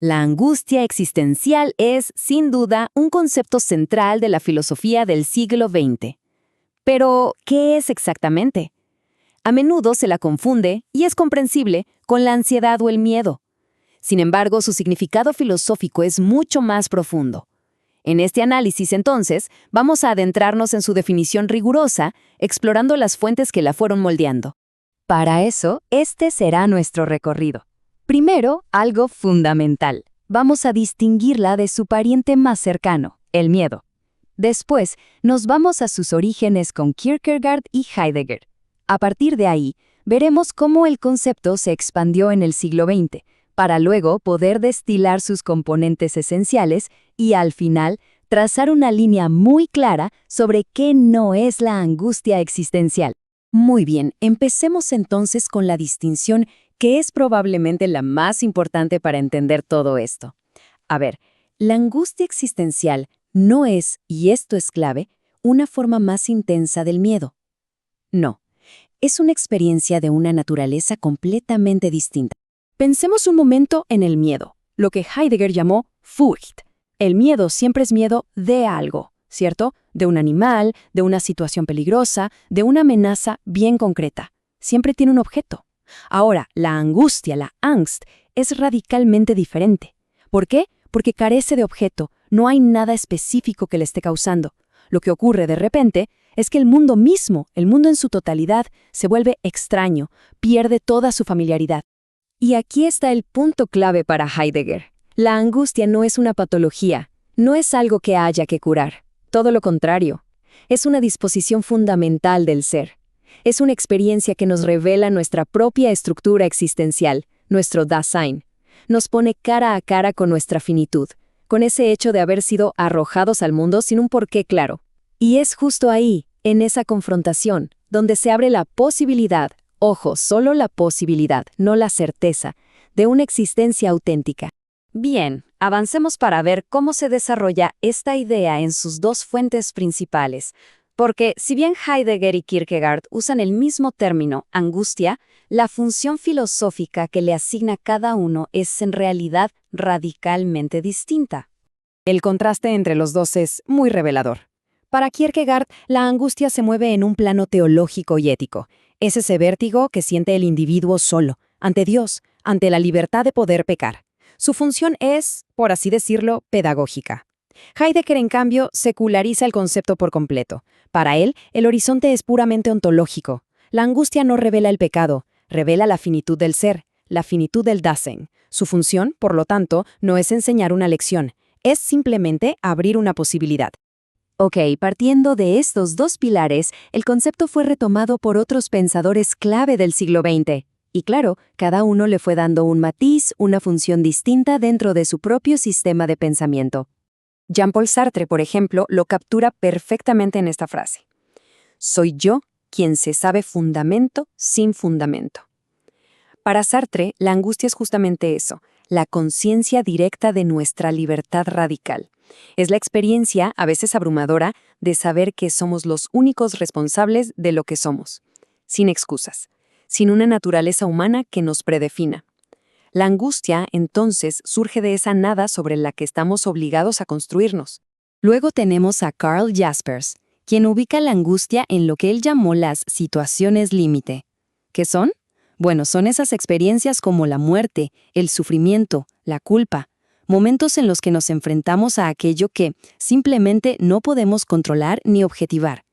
La angustia existencial es, sin duda, un concepto central de la filosofía del siglo XX. Pero, ¿qué es exactamente? A menudo se la confunde, y es comprensible, con la ansiedad o el miedo. Sin embargo, su significado filosófico es mucho más profundo. En este análisis, entonces, vamos a adentrarnos en su definición rigurosa, explorando las fuentes que la fueron moldeando. Para eso, este será nuestro recorrido. Primero, algo fundamental. Vamos a distinguirla de su pariente más cercano, el miedo. Después, nos vamos a sus orígenes con Kierkegaard y Heidegger. A partir de ahí, veremos cómo el concepto se expandió en el siglo XX, para luego poder destilar sus componentes esenciales y, al final, trazar una línea muy clara sobre qué no es la angustia existencial. Muy bien, empecemos entonces con la distinción que es probablemente la más importante para entender todo esto. A ver, la angustia existencial no es, y esto es clave, una forma más intensa del miedo. No, es una experiencia de una naturaleza completamente distinta. Pensemos un momento en el miedo, lo que Heidegger llamó Furcht. El miedo siempre es miedo de algo, ¿cierto? De un animal, de una situación peligrosa, de una amenaza bien concreta. Siempre tiene un objeto. Ahora, la angustia, la Angst, es radicalmente diferente. ¿Por qué? Porque carece de objeto, no hay nada específico que le esté causando. Lo que ocurre de repente es que el mundo mismo, el mundo en su totalidad, se vuelve extraño, pierde toda su familiaridad. Y aquí está el punto clave para Heidegger. La angustia no es una patología, no es algo que haya que curar. Todo lo contrario, es una disposición fundamental del ser. Es una experiencia que nos revela nuestra propia estructura existencial, nuestro Dasein. Nos pone cara a cara con nuestra finitud, con ese hecho de haber sido arrojados al mundo sin un porqué claro. Y es justo ahí, en esa confrontación, donde se abre la posibilidad, ojo, solo la posibilidad, no la certeza, de una existencia auténtica. Bien, avancemos para ver cómo se desarrolla esta idea en sus dos fuentes principales. Porque, si bien Heidegger y Kierkegaard usan el mismo término, angustia, la función filosófica que le asigna cada uno es en realidad radicalmente distinta. El contraste entre los dos es muy revelador. Para Kierkegaard, la angustia se mueve en un plano teológico y ético. Es ese vértigo que siente el individuo solo, ante Dios, ante la libertad de poder pecar. Su función es, por así decirlo, pedagógica. Heidegger, en cambio, seculariza el concepto por completo. Para él, el horizonte es puramente ontológico. La angustia no revela el pecado, revela la finitud del ser, la finitud del Dasein. Su función, por lo tanto, no es enseñar una lección, es simplemente abrir una posibilidad. Ok, partiendo de estos dos pilares, el concepto fue retomado por otros pensadores clave del siglo XX. Y claro, cada uno le fue dando un matiz, una función distinta dentro de su propio sistema de pensamiento. Jean-Paul Sartre, por ejemplo, lo captura perfectamente en esta frase. Soy yo quien se sabe fundamento sin fundamento. Para Sartre, la angustia es justamente eso, la conciencia directa de nuestra libertad radical. Es la experiencia, a veces abrumadora, de saber que somos los únicos responsables de lo que somos, sin excusas, sin una naturaleza humana que nos predefina. La angustia, entonces, surge de esa nada sobre la que estamos obligados a construirnos. Luego tenemos a Karl Jaspers, quien ubica la angustia en lo que él llamó las situaciones límite. ¿Qué son? Bueno, son esas experiencias como la muerte, el sufrimiento, la culpa, momentos en los que nos enfrentamos a aquello que simplemente no podemos controlar ni objetivar.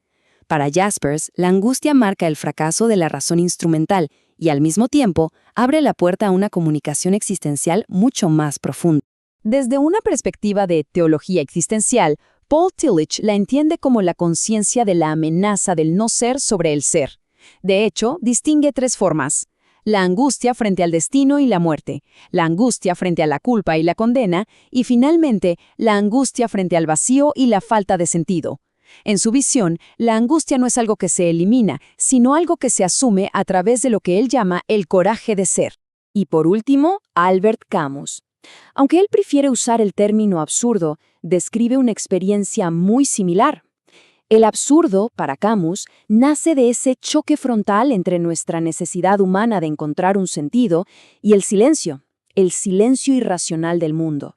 Para Jaspers, la angustia marca el fracaso de la razón instrumental y al mismo tiempo abre la puerta a una comunicación existencial mucho más profunda. Desde una perspectiva de teología existencial, Paul Tillich la entiende como la conciencia de la amenaza del no ser sobre el ser. De hecho, distingue tres formas: la angustia frente al destino y la muerte, la angustia frente a la culpa y la condena, y finalmente, la angustia frente al vacío y la falta de sentido. En su visión, la angustia no es algo que se elimina, sino algo que se asume a través de lo que él llama el coraje de ser. Y por último, Albert Camus. Aunque él prefiere usar el término absurdo, describe una experiencia muy similar. El absurdo, para Camus, nace de ese choque frontal entre nuestra necesidad humana de encontrar un sentido y el silencio, el silencio irracional del mundo.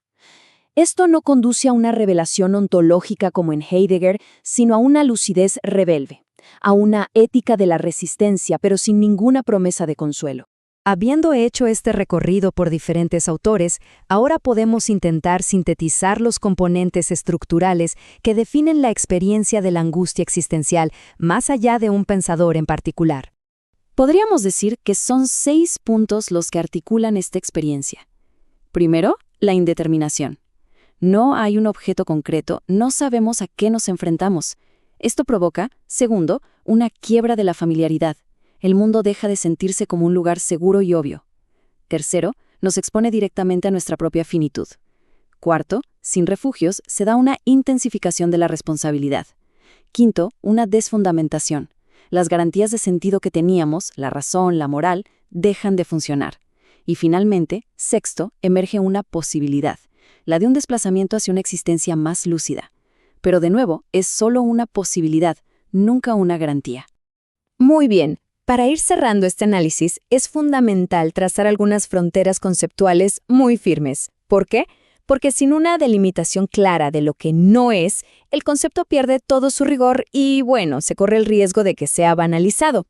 Esto no conduce a una revelación ontológica como en Heidegger, sino a una lucidez rebelde, a una ética de la resistencia, pero sin ninguna promesa de consuelo. Habiendo hecho este recorrido por diferentes autores, ahora podemos intentar sintetizar los componentes estructurales que definen la experiencia de la angustia existencial más allá de un pensador en particular. Podríamos decir que son 6 puntos los que articulan esta experiencia. Primero, la indeterminación. No hay un objeto concreto, no sabemos a qué nos enfrentamos. Esto provoca, segundo, una quiebra de la familiaridad. El mundo deja de sentirse como un lugar seguro y obvio. Tercero, nos expone directamente a nuestra propia finitud. Cuarto, sin refugios, se da una intensificación de la responsabilidad. Quinto, una desfundamentación. Las garantías de sentido que teníamos, la razón, la moral, dejan de funcionar. Y finalmente, sexto, emerge una posibilidad, la de un desplazamiento hacia una existencia más lúcida. Pero de nuevo, es solo una posibilidad, nunca una garantía. Muy bien. Para ir cerrando este análisis, es fundamental trazar algunas fronteras conceptuales muy firmes. ¿Por qué? Porque sin una delimitación clara de lo que no es, el concepto pierde todo su rigor y, bueno, se corre el riesgo de que sea banalizado.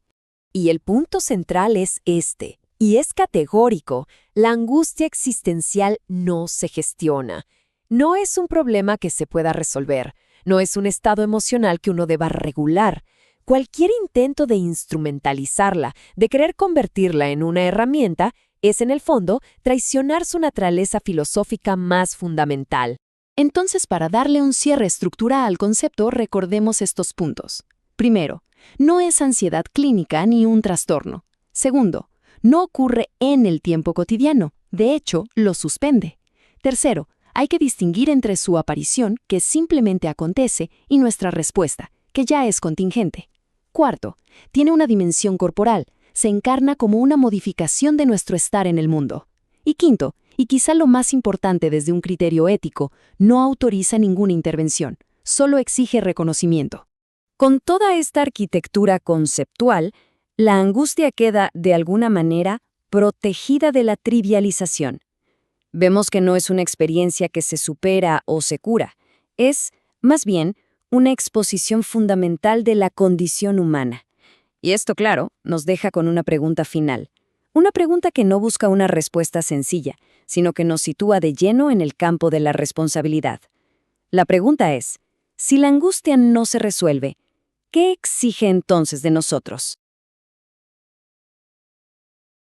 Y el punto central es este, y es categórico: la angustia existencial no se gestiona. No es un problema que se pueda resolver, no es un estado emocional que uno deba regular. Cualquier intento de instrumentalizarla, de querer convertirla en una herramienta, es en el fondo traicionar su naturaleza filosófica más fundamental. Entonces, para darle un cierre estructural al concepto, recordemos estos puntos. Primero, no es ansiedad clínica ni un trastorno. Segundo, no ocurre en el tiempo cotidiano, de hecho, lo suspende. Tercero, hay que distinguir entre su aparición, que simplemente acontece, y nuestra respuesta, que ya es contingente. Cuarto, tiene una dimensión corporal, se encarna como una modificación de nuestro estar en el mundo. Y quinto, y quizá lo más importante desde un criterio ético, no autoriza ninguna intervención, solo exige reconocimiento. Con toda esta arquitectura conceptual, la angustia queda, de alguna manera, protegida de la trivialización. Vemos que no es una experiencia que se supera o se cura, es, más bien, una exposición fundamental de la condición humana. Y esto, claro, nos deja con una pregunta final. Una pregunta que no busca una respuesta sencilla, sino que nos sitúa de lleno en el campo de la responsabilidad. La pregunta es, si la angustia no se resuelve, ¿qué exige entonces de nosotros?